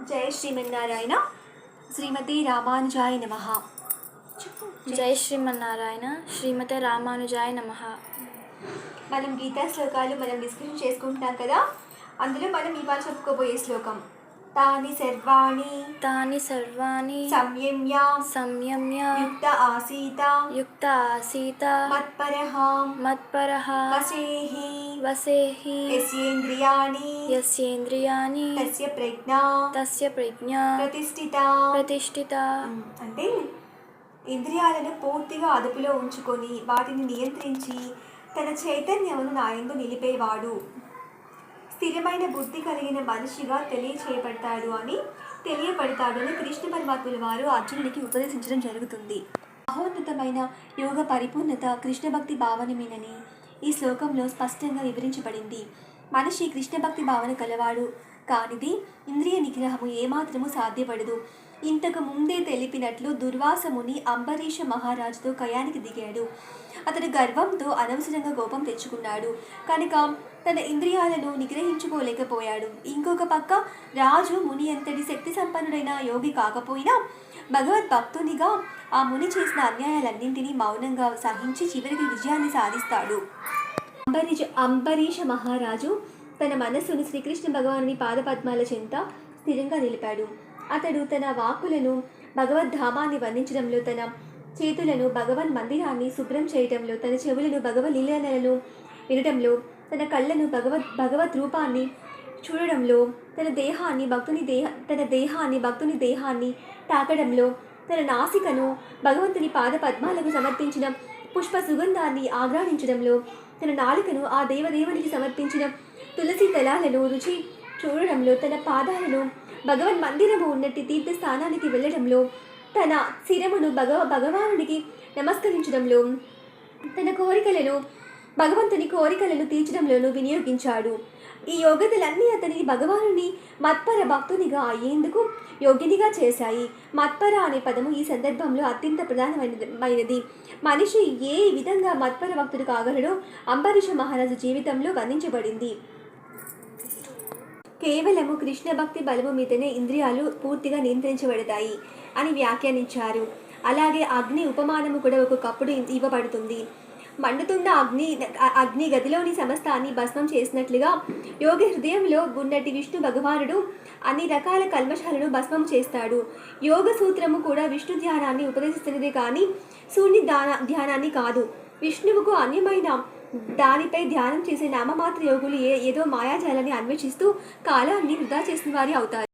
జై శ్రీమన్నారాయణ. శ్రీమతి రామానుజాయ నమః. జై శ్రీమన్నారాయణ. శ్రీమతే రామానుజాయ నమః. మనం గీతా శ్లోకాలు డిస్కషన్ చేసుకుంటున్నాం కదా. అందులో మనం ఇవాళ చెప్పుకోబోయే శ్లోకం తాని సర్వాణి సంయమ్య యుక్త ఆసీత మత్పరః వసేహి యస్యేంద్రియాణి తస్య ప్రజ్ఞా ప్రతిష్ఠిత. అంటే ఇంద్రియాలను పూర్తిగా అదుపులో ఉంచుకొని వాటిని నియంత్రించి తన చైతన్యమును నాయందు నిలిపేవాడు స్థిరమైన బుద్ధి కలిగిన మనిషిగా తెలియపడతాడు అని కృష్ణ పరమాత్ముల వారు అర్జునుడికి ఉపదేశించడం జరుగుతుంది. మహోన్నతమైన యోగ పరిపూర్ణత కృష్ణ భక్తి భావనమేనని ఈ శ్లోకంలో స్పష్టంగా వివరించబడింది. మనిషి కృష్ణ భక్తి భావన కలవాడు కానిది ఇంద్రియ నిగ్రహము ఏమాత్రము సాధ్యపడదు. ఇంతకు ముందే తెలిపినట్లు దుర్వాసముని అంబరీష మహారాజుతో కయానికి దిగాడు. అతడు గర్వంతో అనవసరంగా కోపం తెచ్చుకున్నాడు కనుక తన ఇంద్రియాలను నిగ్రహించుకోలేకపోయాడు. ఇంకొక పక్క రాజు ముని ఎంతటి శక్తి సంపన్నుడైన యోగి కాకపోయినా భగవద్భక్తునిగా ఆ ముని చేసిన అన్యాయాలన్నింటినీ మౌనంగా సహించి చివరికి విజయాన్ని సాధిస్తాడు. అంబరీష మహారాజు తన మనస్సును శ్రీకృష్ణ భగవానుని పాదపద్మాల చెంత స్థిరంగా నిలిపాడు. అతడు తన వాక్కులను భగవద్ధామాన్ని వర్ణించడంలో, తన చేతులను భగవన్ మందిరాన్ని శుభ్రం చేయటంలో, తన చెవులను భగవద్ లీలలను వినటంలో, తన కళ్ళను భగవద్ రూపాన్ని చూడడంలో, తన దేహాన్ని భక్తుని దేహాన్ని తాకడంలో, తన నాసికను భగవంతుని పాద పద్మాలకు సమర్పించిన పుష్ప సుగంధాన్ని ఆగ్రానించడంలో, తన నాలుకను ఆ దేవదేవునికి సమర్పించిన తులసి దళాలను రుచి చూడడంలో, తన పాదాలను భగవన్ మందిరము ఉన్నట్టి తీర్థస్థానానికి వెళ్ళడంలో, తన శిరమును భగవానుడికి నమస్కరించడంలో, తన భగవంతుని కోరికలను తీర్చడంలోనూ వినియోగించాడు. ఈ యోగ్యతలన్నీ అతని భగవానుని మత్పర భక్తునిగా అయ్యేందుకు యోగ్యునిగా చేశాయి. మత్పర అనే పదము ఈ సందర్భంలో అత్యంత ప్రధానమైనది. మనిషి ఏ విధంగా మత్పర భక్తుడు కాగలడో అంబరీష మహారాజు జీవితంలో వర్ణించబడింది. కేవలము కృష్ణ భక్తి బలము మీదనే ఇంద్రియాలు పూర్తిగా నియంత్రించబడతాయి అని వ్యాఖ్యానించారు. అలాగే అగ్ని ఉపమానము కూడా ఒక్కొక్కప్పుడు ఇవ్వబడుతుంది. మండుతున్న అగ్ని గదిలోని సమస్తాన్ని భస్మం చేసినట్లుగా యోగి హృదయంలో ఉన్నటి విష్ణు భగవానుడు అన్ని రకాల కల్మషాలను భస్మం చేస్తాడు. యోగ సూత్రము కూడా విష్ణు ధ్యానాన్ని ఉపదేశిస్తున్నదే కానీ శూన్య ధ్యానాన్ని కాదు. విష్ణువుకు అన్యమైన దానిపై ధ్యానం చేసే నామమాత్ర యోగులు ఏదో మాయాజాలాన్ని అన్వేషిస్తూ కాలాన్ని వృధా చేసిన వారి అవుతారు.